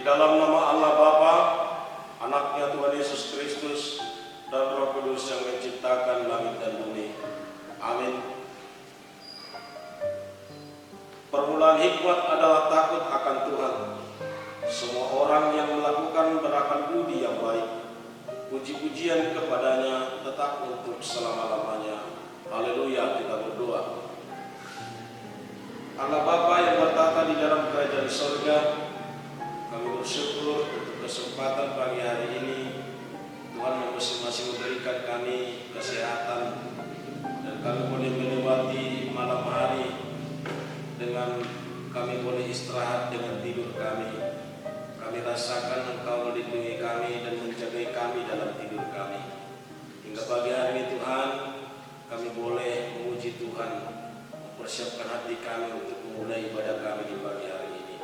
dalam nama Allah Bapa, Anaknya Tuhan Yesus Kristus, dan Roh Kudus yang menciptakan langit dan bumi. Amin. Permulaan hikmat adalah takut akan Tuhan. Semua orang yang melakukan berakal budi yang baik, puji-pujian kepadanya tetap untuk selama-lamanya. Haleluya, kita berdoa. Allah Bapa yang bertata di dalam kerajaan surga, kami bersyukur untuk kesempatan pagi hari ini. Tuhan yang masing-masing memberikan kami kesehatan, dan kami boleh melewati malam hari dengan kami boleh istirahat dengan tidur kami. Kami rasakan Engkau melindungi kami dan menjaga kami dalam tidur kami. Hingga pagi hari ini Tuhan, kami boleh memuji Tuhan, mempersiapkan hati kami untuk memulai ibadah kami di pagi hari ini.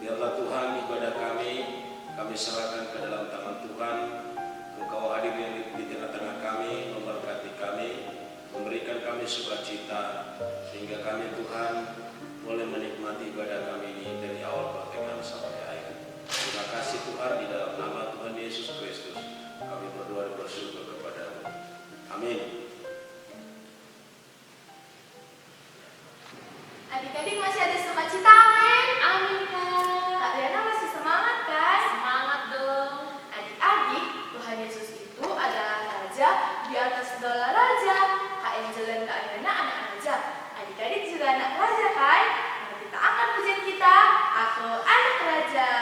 Biarlah Tuhan ibadah kami serahkan ke dalam tangan Tuhan. Engkau hadir di tengah-tengah kami, memberkati kami, memberikan kami sukacita, sehingga kami Tuhan boleh menikmati ibadah kami ini dari awal pertengahan sampai akhir. Terima kasih Tuhan, di dalam nama Tuhan Yesus Kristus kami berdoa dan bersyukur kepada-Mu. Amin. Adik-adik masih ada sukacita, amin? Amin, Kak. Kak Riana masih semangat, kan? Semangat dong. Adik-adik, Tuhan Yesus itu adalah Raja di atas segala raja. Kak Angel dan Kak Riana anak raja. Adik-adik juga anak raja, kan? Mari kita angkat pujian kita, Aku Anak Raja.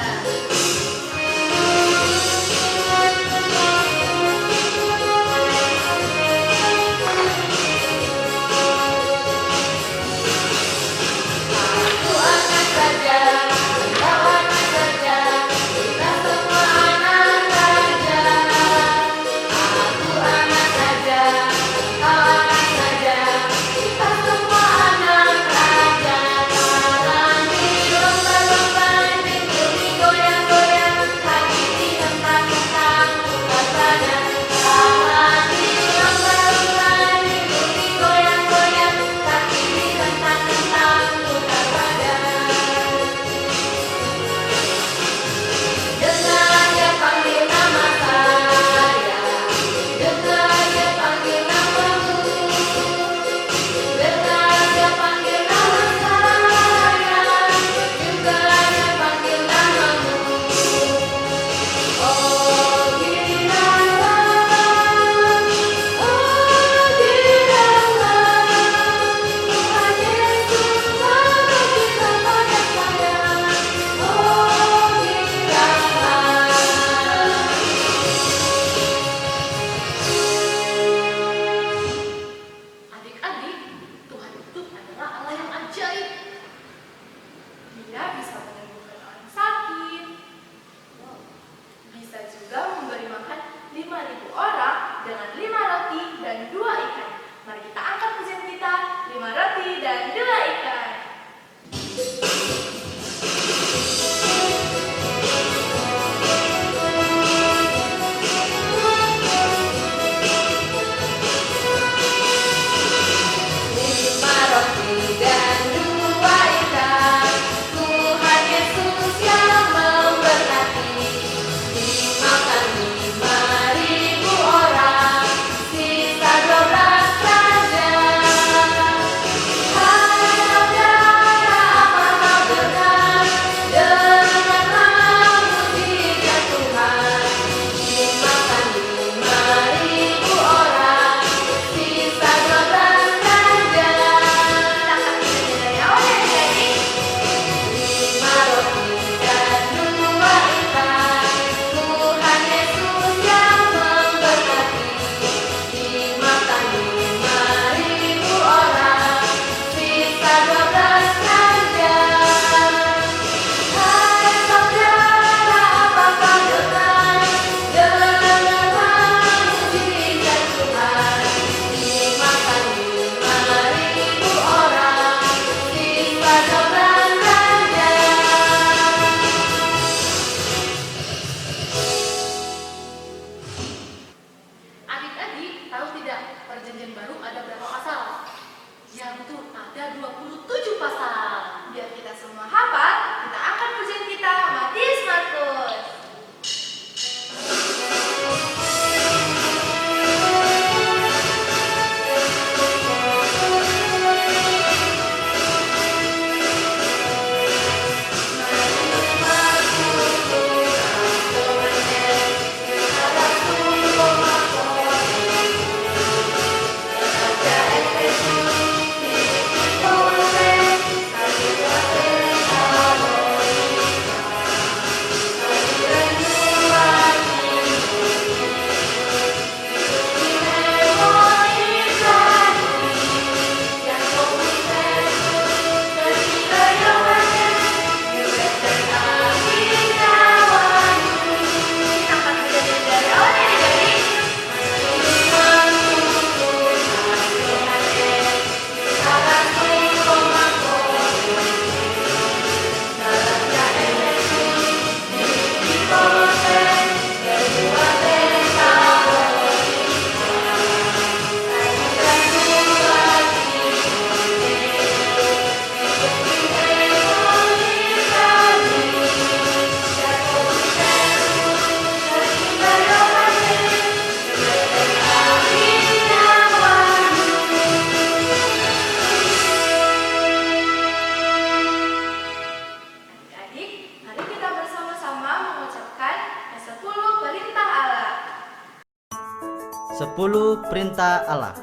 10 perintah Allah.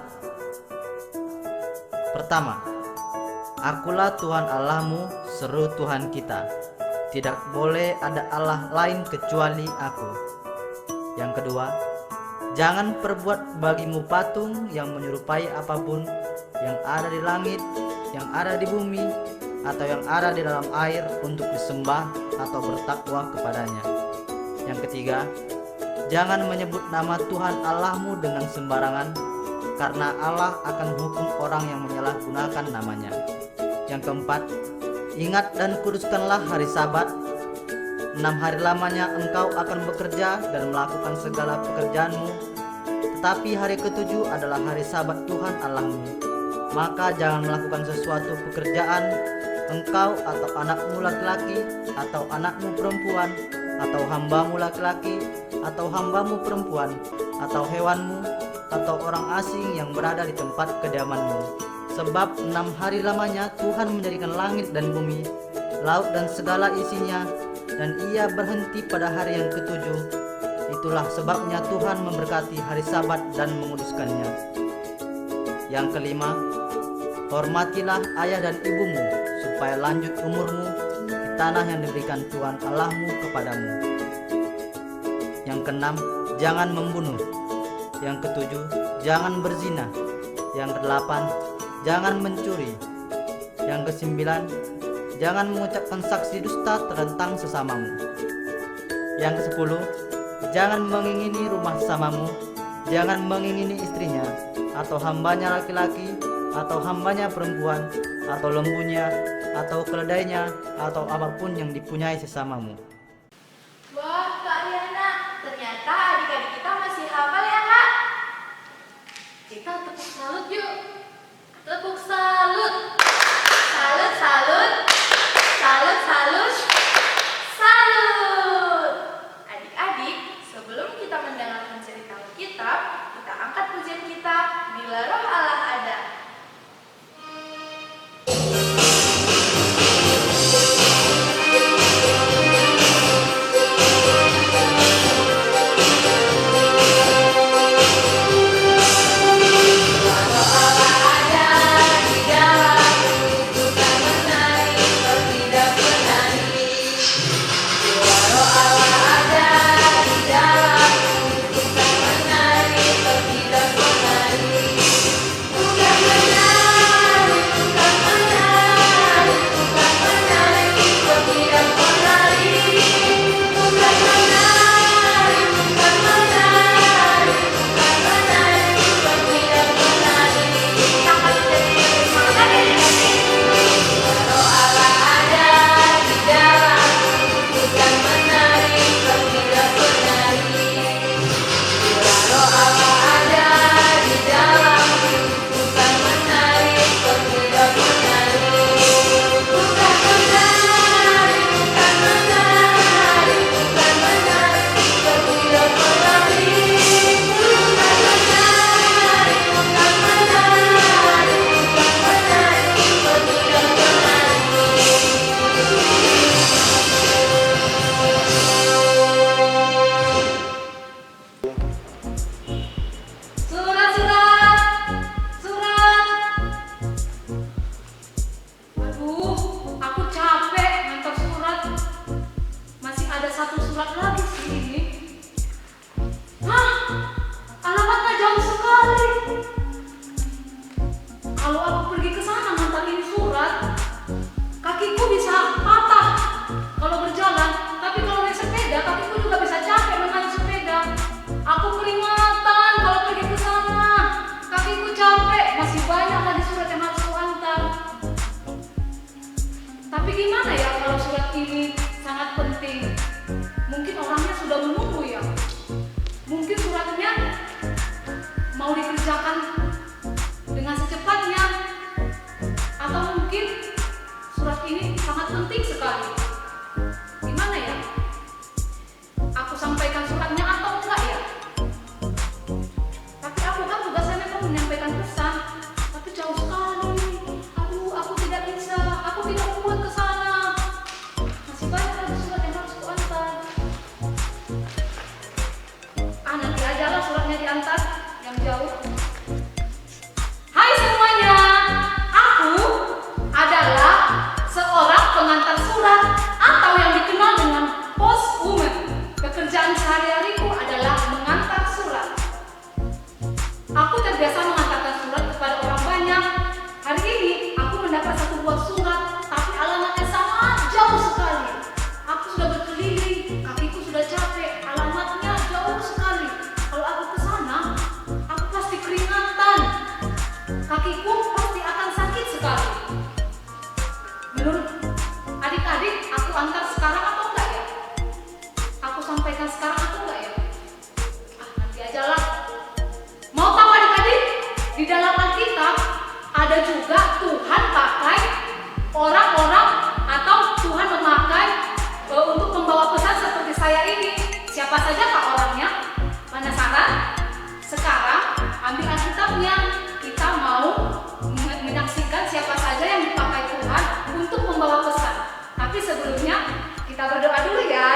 Pertama, Akulah Tuhan Allahmu, seru Tuhan kita. Tidak boleh ada Allah lain kecuali Aku. Yang kedua, jangan perbuat bagimu patung yang menyerupai apapun yang ada di langit, yang ada di bumi, atau yang ada di dalam air untuk disembah atau bertakwa kepadanya. Yang ketiga, jangan menyebut nama Tuhan Allahmu dengan sembarangan, karena Allah akan hukum orang yang menyalahgunakan namanya. Yang keempat, ingat dan kuduskanlah hari Sabat. 6 hari lamanya engkau akan bekerja dan melakukan segala pekerjaanmu, tetapi hari ke-7 adalah hari Sabat Tuhan Allahmu. Maka jangan melakukan sesuatu pekerjaan, engkau atau anakmu laki-laki, atau anakmu perempuan, atau hambamu laki-laki, atau hambamu perempuan, atau hewanmu, atau orang asing yang berada di tempat kediamanmu. Sebab 6 hari lamanya Tuhan menjadikan langit dan bumi, laut dan segala isinya, dan Ia berhenti pada hari yang ke-7. Itulah sebabnya Tuhan memberkati hari Sabat dan menguduskannya. Yang kelima, hormatilah ayah dan ibumu, supaya lanjut umurmu di tanah yang diberikan Tuhan Allahmu kepadamu. Yang keenam, jangan membunuh. Yang ketujuh, jangan berzina. Yang kedelapan, jangan mencuri. Yang kesembilan, jangan mengucapkan saksi dusta tentang sesamamu. Yang kesepuluh, jangan mengingini rumah samamu. Jangan mengingini istrinya, atau hambanya laki-laki, atau hambanya perempuan, atau lembunya, atau keledainya, atau apapun yang dipunyai sesamamu. Wah, Kak Riana, ternyata adik-adik kita masih hafal ya, Kak? Kita tepuk salut yuk. Tepuk salut. Salut, salut. Salut, salut. Salut. Adik-adik, sebelum kita mendengarkan cerita Alkitab, kita angkat pujian kita, Bila Roh Allah Ada. Tapi gimana ya kalau surat ini sangat penting? Mungkin orang sampaikan sekarang atau enggak ya? Nanti aja lah. Mau tahu adik-adik? Di dalam Alkitab ada juga Tuhan pakai orang-orang atau Tuhan memakai untuk membawa pesan seperti saya ini. Siapa saja kak orangnya? Penasaran? Sekarang ambil Alkitabnya. Kita mau menyaksikan siapa saja yang dipakai Tuhan untuk membawa pesan. Tapi sebelumnya kita berdoa dulu ya.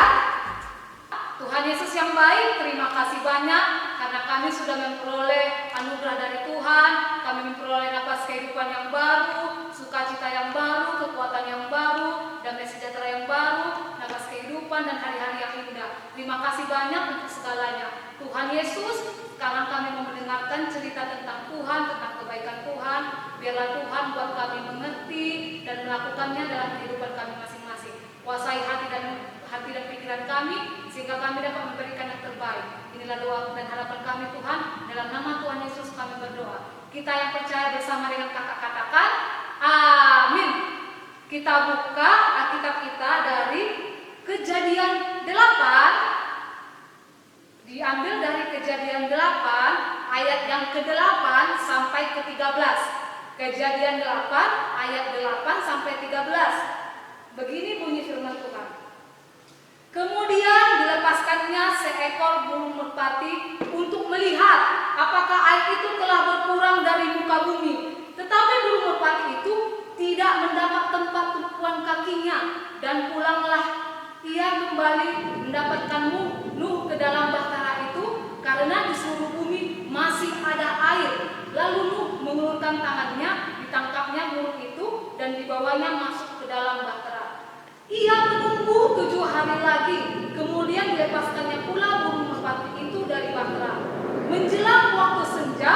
Tuhan Yesus yang baik, terima kasih banyak karena kami sudah memperoleh anugerah dari Tuhan. Kami memperoleh nafas kehidupan yang baru, sukacita yang baru, kekuatan yang baru, damai sejahtera yang baru, nafas kehidupan dan hari-hari yang indah. Terima kasih banyak untuk segalanya. Tuhan Yesus, sekarang kami mau mendengarkan cerita tentang Tuhan, tentang kebaikan Tuhan. Biarlah Tuhan buat kami mengerti dan melakukannya dalam kehidupan kami masing-masing. Kuasai hati dan pikiran kami sehingga kami dapat memberikan yang terbaik. Inilah doa dan harapan kami Tuhan. Dalam nama Tuhan Yesus kami berdoa. Kita yang percaya bersama dengan kakak katakan amin. Kita buka Alkitab kita dari Kejadian 8. Diambil dari Kejadian 8 ayat yang ke-8 sampai ke-13. Kejadian 8 ayat 8 sampai 13. Begini bunyi firman Tuhan. Kemudian dilepaskannya seekor burung merpati untuk melihat apakah air itu telah berkurang dari muka bumi. Tetapi burung merpati itu tidak mendapat tempat tumpuan kakinya, dan pulanglah ia kembali mendapatkan Nuh ke dalam bahtera itu karena di seluruh bumi masih ada air. Lalu Nuh mengulurkan tangannya, ditangkapnya burung itu dan dibawanya masuk ke dalam bahtera. Ia menunggu 7 hari lagi, kemudian dilepaskannya pula burung merpati itu dari bahtera. Menjelang waktu senja,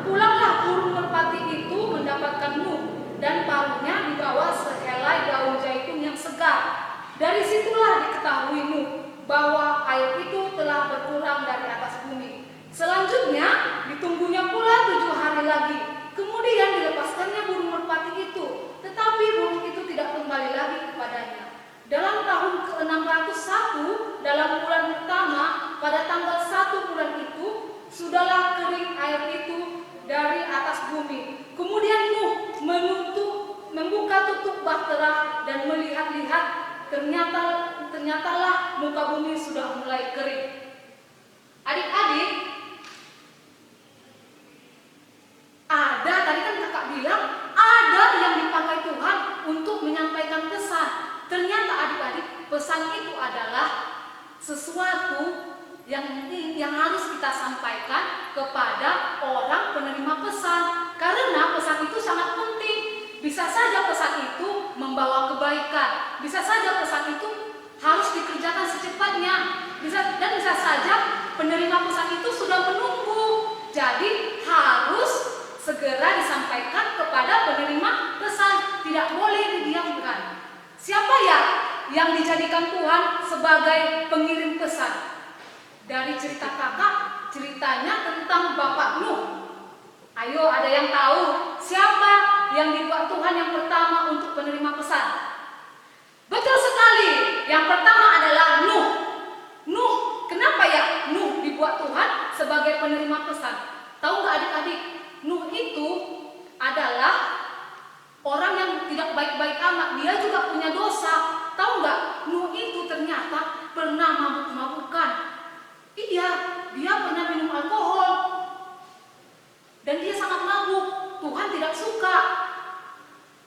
pulanglah burung merpati itu mendapatkan Nuh, dan paruhnya dibawa sehelai daun zaitun yang segar. Dari situlah diketahui Nuh bahwa air itu telah berkurang dari atas bumi. Selanjutnya ditunggunya pula 7 hari lagi, kemudian dilepaskannya burung merpati itu. Tetapi burung itu tidak kembali lagi kepadanya. Dalam tahun ke-601, dalam bulan pertama, pada tanggal 1 bulan itu, sudahlah kering air itu dari atas bumi. Kemudian Nuh membuka tutup bahtera dan melihat-lihat, ternyatalah muka bumi sudah mulai kering. Adik-adik, ada, tadi kan kakak bilang, ada yang dipakai Tuhan untuk menyampaikan pesan. Ternyata adik-adik, pesan itu adalah sesuatu yang harus kita sampaikan kepada orang penerima pesan. Karena pesan itu sangat penting. Bisa saja pesan itu membawa kebaikan. Bisa saja pesan itu harus dikerjakan secepatnya. Bisa saja penerima pesan itu sudah menunggu. Jadi harus segera disampaikan kepada penerima pesan. Tidak boleh didiamkan. Siapa ya yang dijadikan Tuhan sebagai pengirim pesan? Dari cerita kakak, ceritanya tentang Bapak Nuh. Ayo, ada yang tahu siapa yang dibuat Tuhan yang pertama untuk penerima pesan? Betul sekali, yang pertama adalah Nuh. Nuh, kenapa ya Nuh dibuat Tuhan sebagai penerima pesan? Tahu nggak adik-adik? Nuh itu adalah orang yang tidak baik-baik amat. Dia juga punya dosa. Tahu nggak? Nuh itu ternyata pernah mabuk-mabukan. Iya, dia pernah minum alkohol. Dan dia sangat mabuk. Tuhan tidak suka.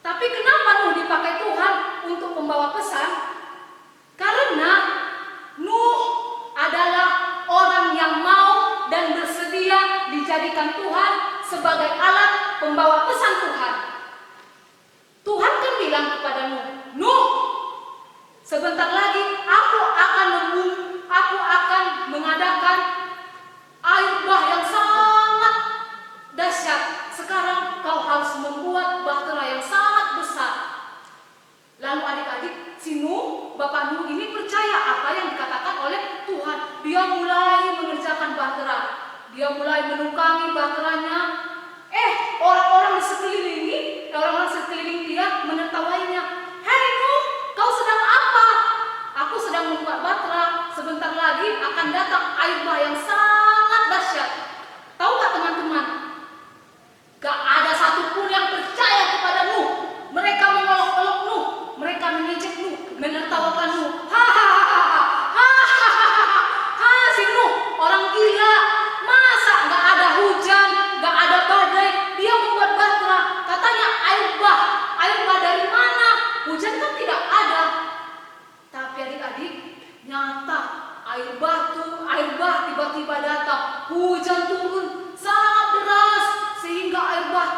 Tapi kenapa Nuh dipakai Tuhan untuk membawa pesan? Karena Nuh adalah orang yang mau dan bersedia dijadikan Tuhan sebagai alat pembawa pesan Tuhan. Tuhan kan bilang kepada Nuh, Nuh, sebentar lagi aku akan mengadakan air bah yang sangat dahsyat. Sekarang kau harus membuat bahtera yang sangat besar. Lalu adik-adik, si Nuh, Bapak Nuh ini percaya apa yang dikatakan oleh Tuhan. Dia mulai mengerjakan bahtera. Dia mulai menukangi bahteranya. Orang-orang sekeliling dia menertawainya. Hei Nuh, kau sedang apa? Aku sedang membuat bahtera. Sebentar lagi air bah yang sangat dahsyat. Tahu nggak teman-teman? Gak ada satupun yang percaya kepada Nuh. Mereka mengolok-olok Nuh, mereka mengejek Nuh, menertawakan Nuh. Si Nuh orang gila. Masa nggak ada hujan, nggak ada badai, dia membuat bahtera. Katanya air bah dari mana? Hujan kan tidak ada. Tapi adik-adik, nyata air bah tiba-tiba datang. Hujan turun sangat deras sehingga air bah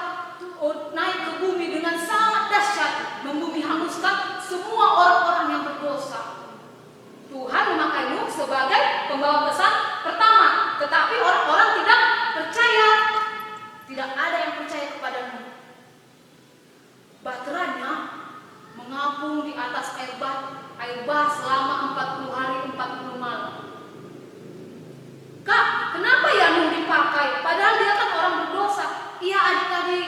naik ke bumi dengan sangat dahsyat, membumi hanguskan semua orang-orang yang berdosa. Tuhan memakai Nuh sebagai pembawa pesan pertama, tetapi orang-orang tidak percaya. Tidak ada yang percaya kepada Nuh. Bahteranya mengapung di atas air bah selama 40 hari 40 malam. Kak, kenapa ya Nuh dipakai? Padahal dia kan orang berdosa. Iya adik-adik,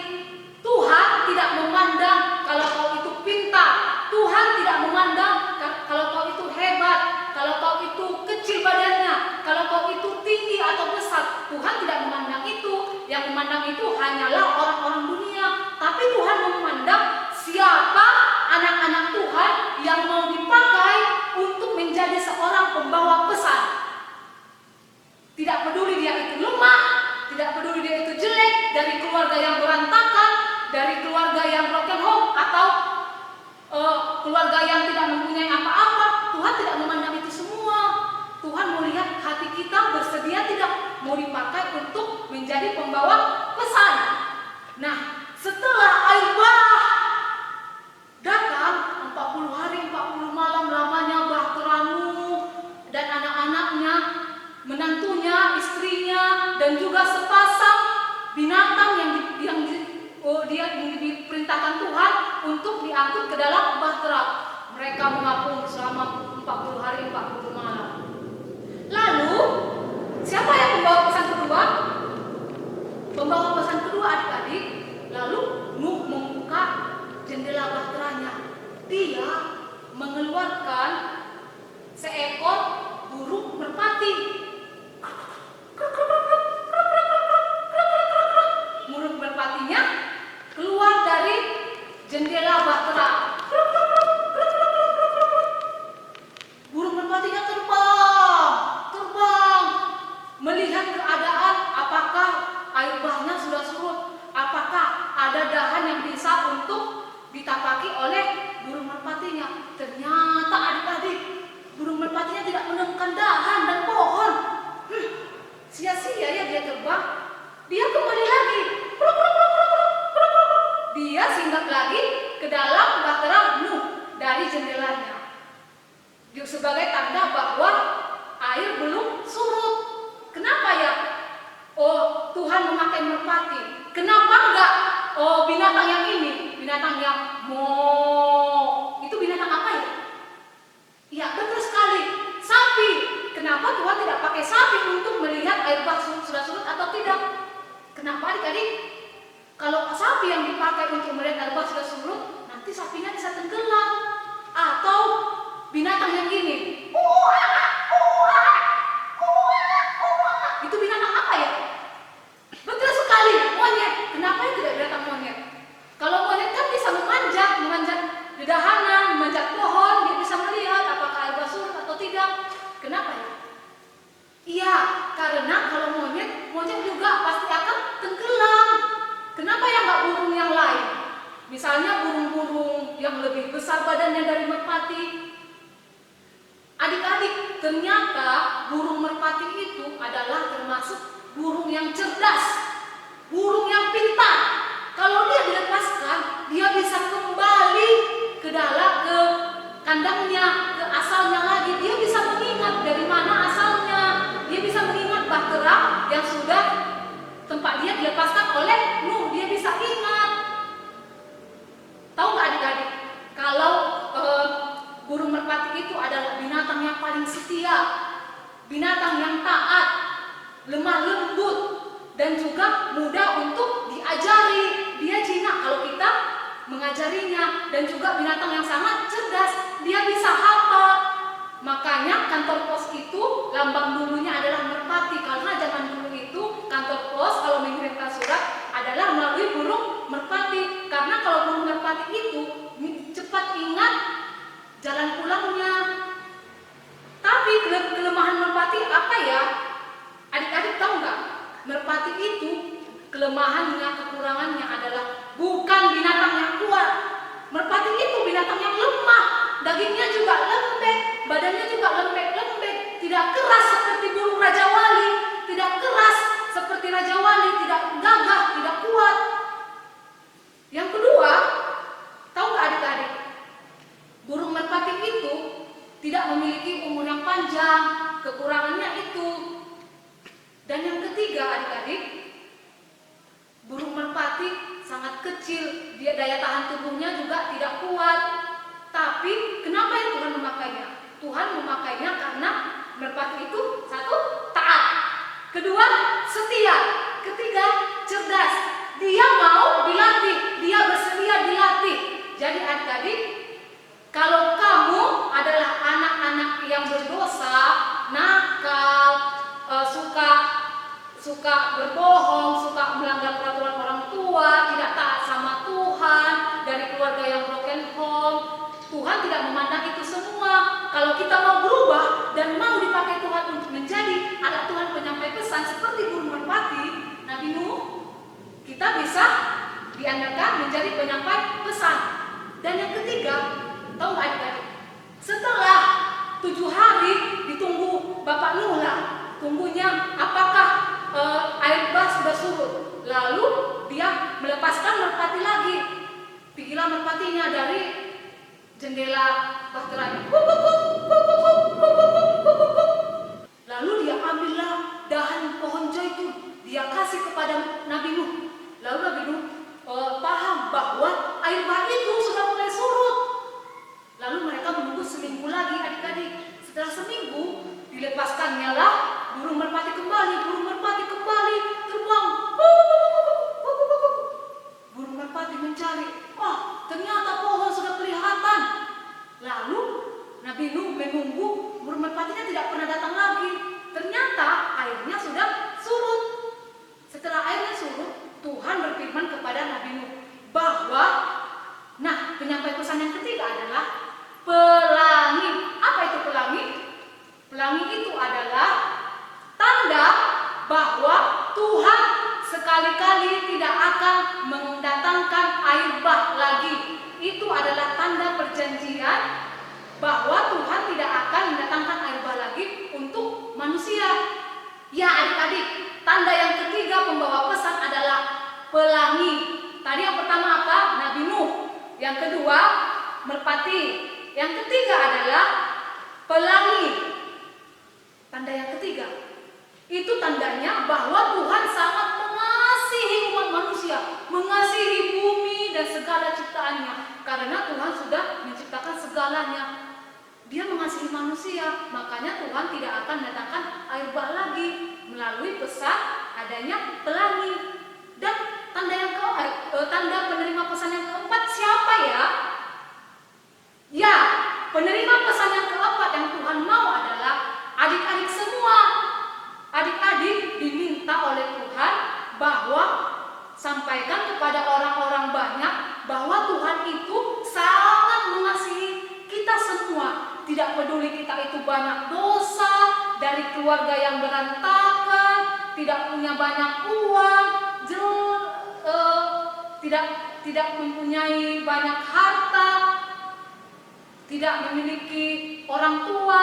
Tuhan tidak memandang kalau kau itu pintar. Tuhan tidak memandang kalau kau itu hebat, kalau kau itu kecil badannya, kalau kau itu tinggi atau besar. Tuhan tidak memandang itu. Yang memandang itu hanyalah orang-orang dunia. Tapi Tuhan memandang siapa anak-anak Tuhan yang mau dipakai untuk menjadi seorang pembawa pesan. Tidak peduli dia itu lemah, tidak peduli dia itu jelek, dari keluarga yang berantakan, dari keluarga yang broken home, atau keluarga yang tidak mempunyai apa-apa. Tuhan tidak memandang itu semua. Tuhan melihat hati kita bersedia tidak mau dipakai untuk menjadi pembawa pesan. Nah, setelah air bah datang 40 hari 40 malam lamanya bahtera Nuh dan anak-anaknya, menantunya, istrinya, dan juga sepasang binatang yang diperintahkan Tuhan untuk diangkut ke dalam bahtera. Mereka mengapung selama 40 hari 40 malam. Lalu siapa yang membawa pesan kedua? Pembawa pesan kedua adik-adik. Lalu Nuh membuka jendela bahteranya. Dia mengeluarkan seekor burung merpati. Burung merpatinya keluar dari jendela bahtera. Burung merpatinya terbang, melihat keadaan, apakah air bahnya sudah surut, apakah ada dahan yang bisa untuk ditapaki oleh burung merpatinya. Ternyata adik-adik, burung merpatinya tidak menemukan dahan dan pohon. Sia-sia ya dia terbang. Dia kembali lagi. Dia singgah lagi ke dalam bahtera Nuh dari jendelanya. Sebagai tanda bahwa air belum surut. Kenapa ya? Oh, Tuhan memakai merpati. Kenapa enggak? Oh, binatang yang ini, binatang yang itu binatang apa ya? Iya, betul sekali. Sapi. Kenapa Tuhan tidak pakai sapi untuk melihat air bah sudah surut atau tidak? Kenapa adik-adik? Kalau sapi yang dipakai untuk melihat air bah sudah surut, nanti sapinya bisa tenggelam. Atau binatang yang gini, itu binatang apa ya? Betul sekali, monyet. Kenapa tidak binatang monyet? Kalau monyet kan bisa memanjat dedahanan, memanjat pohon, dia bisa melihat apakah air bah surut atau tidak. Kenapa ya? Iya, karena kalau monyet juga pasti akan tenggelam. Kenapa ya nggak burung yang lain? Misalnya burung-burung yang lebih besar badannya dari merpati. Adik-adik, ternyata burung merpati itu adalah termasuk burung yang cerdas, burung yang pintar. Kalau dia dilepaskan, dia bisa kembali ke kandangnya, ke asalnya lagi. Dia bisa mengingat dari mana asalnya. Dia bisa mengingat bahtera yang sudah tempat dia dilepaskan oleh Nuh. Dia bisa ingat. Tahu nggak adik-adik? Kalau burung merpati itu adalah binatang yang paling setia, binatang yang taat, lemah lembut, dan juga mudah untuk diajari. Dia jinak kalau kita mengajarinya, dan juga binatang yang sangat cerdas. Dia bisa hafal. Makanya kantor pos itu lambang dulunya adalah kelemahannya, kekurangannya adalah bukan binatang yang kuat. Merpati itu binatang yang lemah, dagingnya juga lembek, badannya juga lembek-lembek, tidak keras seperti burung Raja Wali, tidak keras seperti Raja Wali, tidak gagah, tidak kuat. Yang kedua, tahu nggak adik-adik? Burung merpati itu tidak memiliki umur yang panjang, kekurangannya itu. Dan yang ketiga adik-adik, burung merpati sangat kecil, dia daya tahan tubuhnya juga tidak kuat. Tapi kenapa ya Tuhan memakainya? Tuhan memakainya karena merpati itu satu, taat. Kedua, setia. Ketiga, cerdas. Dia mau dilatih, dia bersedia dilatih. Jadi adik-adik, kalau kamu adalah anak-anak yang berdosa, nakal, suka berbohong, suka melanggar peraturan orang tua, tidak taat sama Tuhan, dari keluarga yang broken home, Tuhan tidak memandang itu semua. Kalau kita mau berubah dan mau dipakai Tuhan untuk menjadi anak Tuhan penyampai pesan seperti burung merpati, Nabi Nuh, kita bisa diandalkan menjadi penyampai pesan. Dan yang ketiga, tahu nggak adik-adik? Setelah 7 hari ditunggu Bapak Nuh lah, tunggunya apakah air bah sudah surut. Lalu dia melepaskan merpati lagi. Pergilah merpatinya dari jendela bahteranya. Lalu dia ambillah dahan pohon zaitun, dia kasih kepada Nabi Nuh. Lalu Nabi Nuh paham bahwa air bah itu sudah mulai surut. Lalu mereka menunggu seminggu lagi adik-adik. Setelah seminggu dilepaskannya lah burung merpati kembali terbang. Burung merpati mencari, ternyata pohon sudah kelihatan. Lalu Nabi Nuh menunggu, burung merpatinya tidak pernah datang lagi. Ternyata airnya sudah surut. Setelah airnya surut, Tuhan berfirman kepada Nabi Nuh bahwa, penyampai pesan yang ketiga adalah pelangi. Apa itu pelangi? Pelangi itu adalah tanda bahwa Tuhan sekali-kali tidak akan mendatangkan air bah lagi. Itu adalah tanda perjanjian bahwa Tuhan tidak akan mendatangkan air bah lagi untuk manusia. Ya adik-adik, tanda yang ketiga pembawa pesan adalah pelangi. Tadi yang pertama apa? Nabi Nuh. Yang kedua, merpati. Yang ketiga adalah pelangi. Tanda yang ketiga, itu tandanya bahwa Tuhan sangat mengasihi umat manusia, mengasihi bumi dan segala ciptaannya. Karena Tuhan sudah menciptakan segalanya. Dia mengasihi manusia, makanya Tuhan tidak akan mendatangkan air bah lagi melalui pesan adanya pelangi. Dan tanda penerima pesan yang keempat siapa ya? Ya, penerima pesan yang keempat yang Tuhan mau adalah adik-adik semua. Adik-adik diminta oleh Tuhan bahwa sampaikan kepada orang-orang banyak bahwa Tuhan itu sangat mengasihi kita semua. Tidak peduli kita itu banyak dosa, dari keluarga yang berantakan, tidak punya banyak uang, tidak mempunyai banyak harta, tidak memiliki orang tua.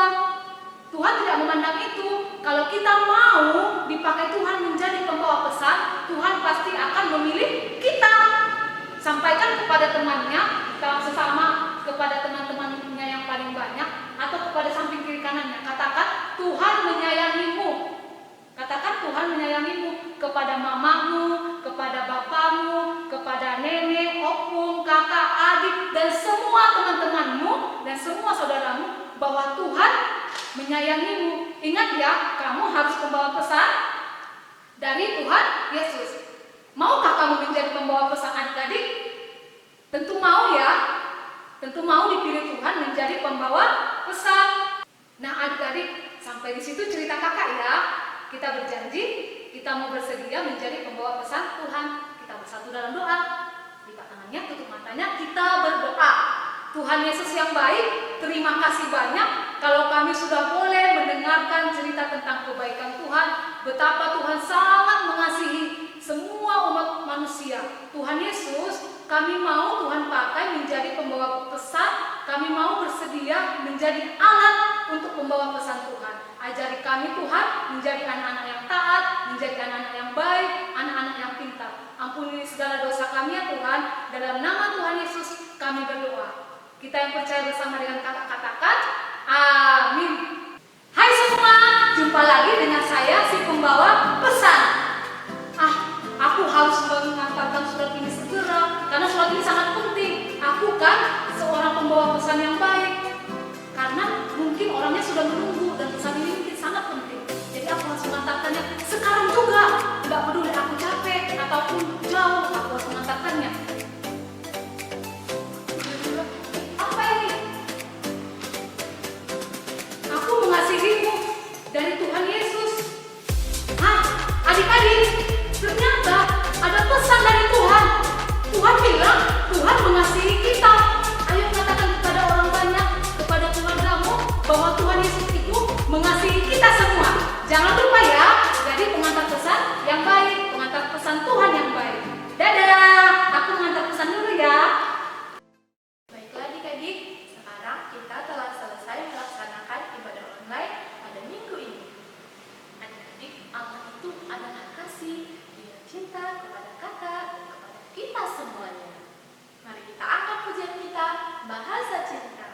Tuhan tidak memandang itu. Kalau kita mau dipakai Tuhan menjadi pembawa pesan, Tuhan pasti akan memilih kita. Sampaikan kepada temannya, sesama kepada teman-temannya yang paling banyak, atau kepada samping kiri kanannya. Katakan, Tuhan menyayangimu. Katakan, Tuhan menyayangimu. Kepada mamamu, kepada bapamu, kepada nenek, opung, kakak, adik, dan semua teman-temanmu, dan semua saudaramu, bahwa Tuhan menyayangimu. Ingat ya, kamu harus membawa pesan dari Tuhan Yesus. Maukah kamu menjadi pembawa pesan adik-adik? Tentu mau ya. Tentu mau dipilih Tuhan menjadi pembawa pesan. Nah adik-adik, sampai di situ cerita kakak ya. Kita berjanji, kita mau bersedia menjadi pembawa pesan Tuhan. Kita bersatu dalam doa. Lipat tangannya, tutup matanya, kita berdoa. Tuhan Yesus yang baik, terima kasih banyak kalau kami sudah boleh mendengarkan cerita tentang kebaikan Tuhan, betapa Tuhan sangat mengasihi semua umat Tuhan menjadi anak-anak yang taat, menjadi anak-anak yang baik, anak-anak yang pintar. Ampuni segala dosa kami ya Tuhan. Dalam nama Tuhan Yesus kami berdoa. Kita yang percaya bersama dengan kakak katakan, amin. Hai semua, jumpa lagi dengan saya si pembawa pesan. Aku harus mengantarkan surat ini segera karena surat ini sangat penting. Aku kan seorang pembawa pesan yang baik. Karena mungkin orangnya sudah menunggu dan pesan ini mungkin sangat penting. Jadi aku harus mengantarkannya sekarang juga. Tidak peduli aku capek ataupun jauh, aku harus mengantarkannya. Apa ini? Aku mengasihimu dari Tuhan Yesus. Adik-adik, ternyata ada pesan dari Tuhan. Tuhan bilang Tuhan mengasihi kita. Ayo katakan kepada orang banyak, kepada keluargamu, bahwa Tuhan Yesus itu mengasihi kita semua. Jangan lupa ya, jadi pengantar pesan yang baik, pengantar pesan Tuhan yang baik. Dadah, aku mengantar pesan dulu ya. Baiklah adik-adik, sekarang kita telah selesai melaksanakan ibadah online pada minggu ini. Adik-adik, Allah itu adalah kasih, Dia cinta kepada kakak dan kepada kita semuanya. Mari kita angkat pujian kita, bahasa cinta.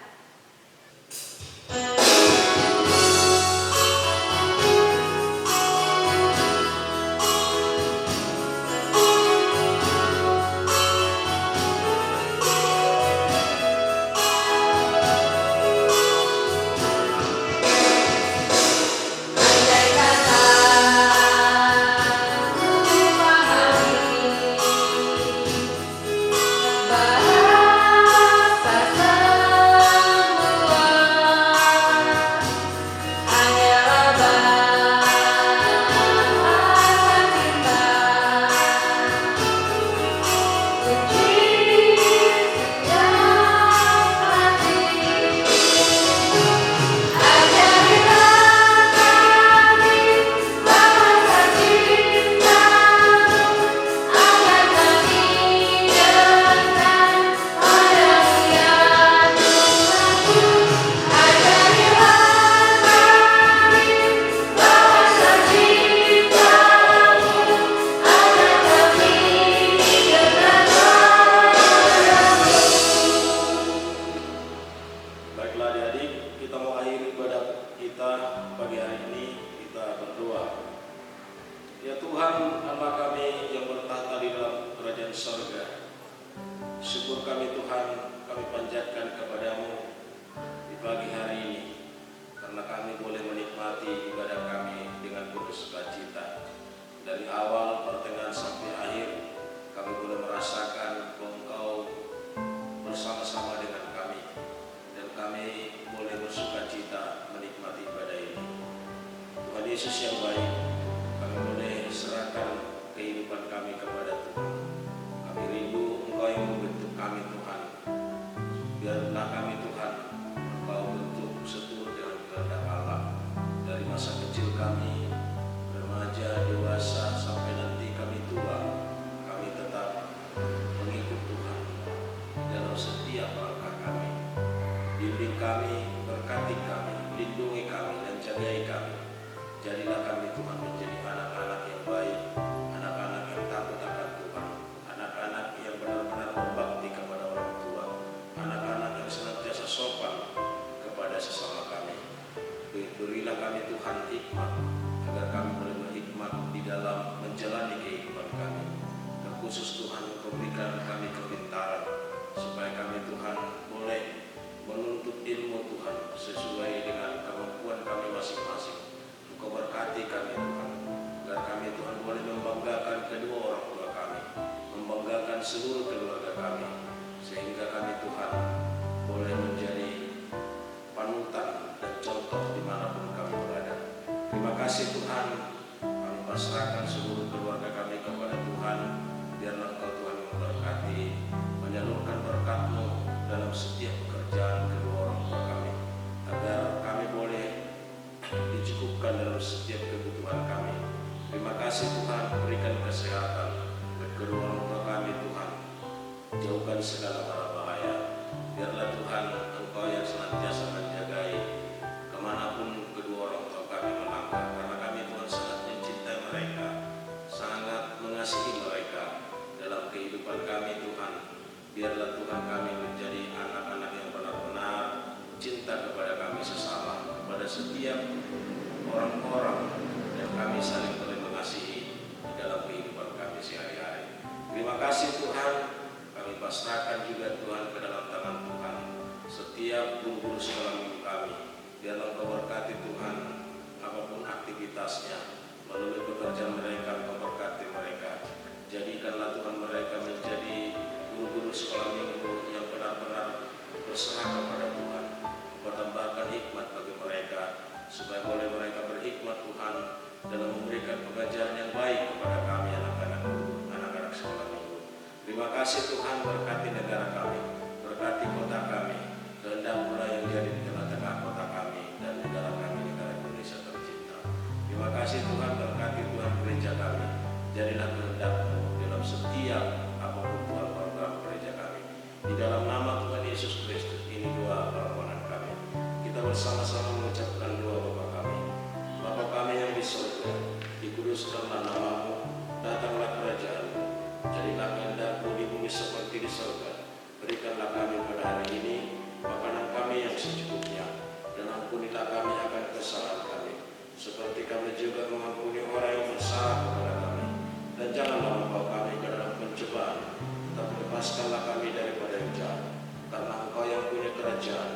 Baiklah adik-adik, kita mau akhiri ibadah kita pagi hari ini, kita berdoa. Ya Tuhan, Allah kami yang bertahta di dalam kerajaan sorga, syukur kami Tuhan, kami panjatkan kepadamu di pagi hari ini, karena kami boleh menikmati ibadah kami dengan penuh sukacita. Dari awal, pertengahan sampai akhir, kami boleh merasakan bahwa Engkau bersama-sama dengan kami, dan kami boleh bersukacita menikmati ibadah ini. Tuhan Yesus yang baik, kami boleh serahkan kehidupan kami kepada Tuhan. Kami rindu Engkau yang membentuk kami Tuhan. Biarlah kami Tuhan, Engkau bentuk seturut dengan kehendak Allah. Dari masa kecil kami, remaja, dewasa, sampai nanti kami tua, kami tetap mengikut Tuhan dalam setiap langkah kami. Bimbing kami, berkati kami, lindungi kami, dan jagai kami. Jadilah kami Tuhan menjadi anak-anak yang baik, anak-anak yang takut akan Tuhan, anak-anak yang benar-benar berbakti kepada orang tua, anak-anak yang senantiasa sopan kepada sesama kami. Berilah kami Tuhan hikmat, agar kami boleh berhikmat di dalam menjalani kehidupan kami. Terkhusus Tuhan, berikan kami kepintaran, supaya kami Tuhan boleh menuntut ilmu Tuhan sesuai dengan kemampuan kami masing-masing. Engkau berkati kami Tuhan, agar kami Tuhan boleh membanggakan kedua orang tua kami, membanggakan seluruh keluarga kami, sehingga kami Tuhan boleh menjadi panutan dan contoh dimanapun kami berada. Terima kasih Tuhan, kami pasrahkan seluruh keluarga kami kepada Tuhan. Biarlah Engkau Tuhan memberkati, menyalurkan berkat-Mu dalam setiap pekerjaan kedua orang tua kami, agar kami boleh dicukupkan dalam setiap kebutuhan kami. Terima kasih Tuhan, berikan kesehatan bagi kedua orang tua kami Tuhan. Jauhkan segala mara bahaya. Biarlah Tuhan Engkau yang senantiasa menjagai kemanapun kedua orang tua kami melangkah. Biarlah Tuhan kami menjadi anak-anak yang benar-benar cinta kepada kami sesama, kepada setiap orang-orang, dan kami saling boleh mengasihi di dalam kehidupan kami sehari-hari. Terima kasih Tuhan, kami pasrahkan juga Tuhan ke dalam tangan Tuhan setiap guru-guru sekolah minggu kami. Biarlah Engkau berkati Tuhan apapun aktivitasnya, melalui pekerjaan mereka Engkau berkati mereka. Jadikanlah Tuhan mereka menjadi guru-guru sekolah minggu yang benar-benar berserah kepada Tuhan. Engkau tambahkan hikmat bagi mereka, supaya boleh mereka berhikmat Tuhan dalam memberikan pengajaran yang baik kepada kami anak-anak sekolah minggu. Terima kasih Tuhan, berkati negara kami, berkati kota kami, kehendak pula yang jadi di tengah-tengah kota kami dan negara kami, negara Indonesia tercinta. Terima kasih Tuhan, berkati Tuhan gereja kami, jadilah kehendak-Mu dalam setiap apapun Tuhan program gereja kami. Di dalam nama Tuhan Yesus Kristus ini doa permohonan kami. Kita bersama-sama mengucapkan doa Bapa kami. Bapa kami yang di surga, dikuduskanlah nama-Mu, datanglah kerajaan-Mu, jadilah kehendak-Mu di bumi seperti di surga. Berikanlah kami pada hari ini makanan kami yang secukupnya, dan ampunilah kami akan kesalahan kami, seperti kami juga mengampuni orang yang bersalah kepada kami. Dan janganlah membawa kami ke dalam pencobaan, tetapi lepaskanlah kami daripada yang jahat. Karena Engkau yang punya kerajaan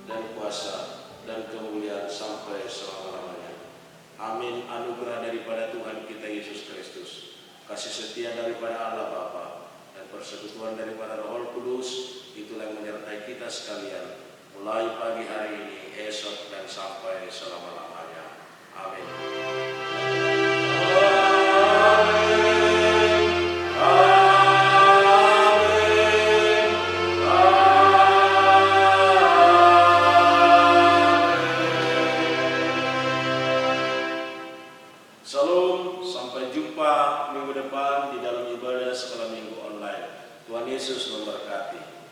dan kuasa dan kemuliaan sampai selama-lamanya. Amin. Anugerah daripada Tuhan kita Yesus Kristus, kasih setia daripada Allah Bapa, dan persekutuan daripada Roh Kudus, itulah yang menyertai kita sekalian, mulai pagi hari ini, esok, dan sampai selama-lamanya. Amin. Salam, sampai jumpa minggu depan di dalam ibadah sekolah minggu online. Tuhan Yesus memberkati.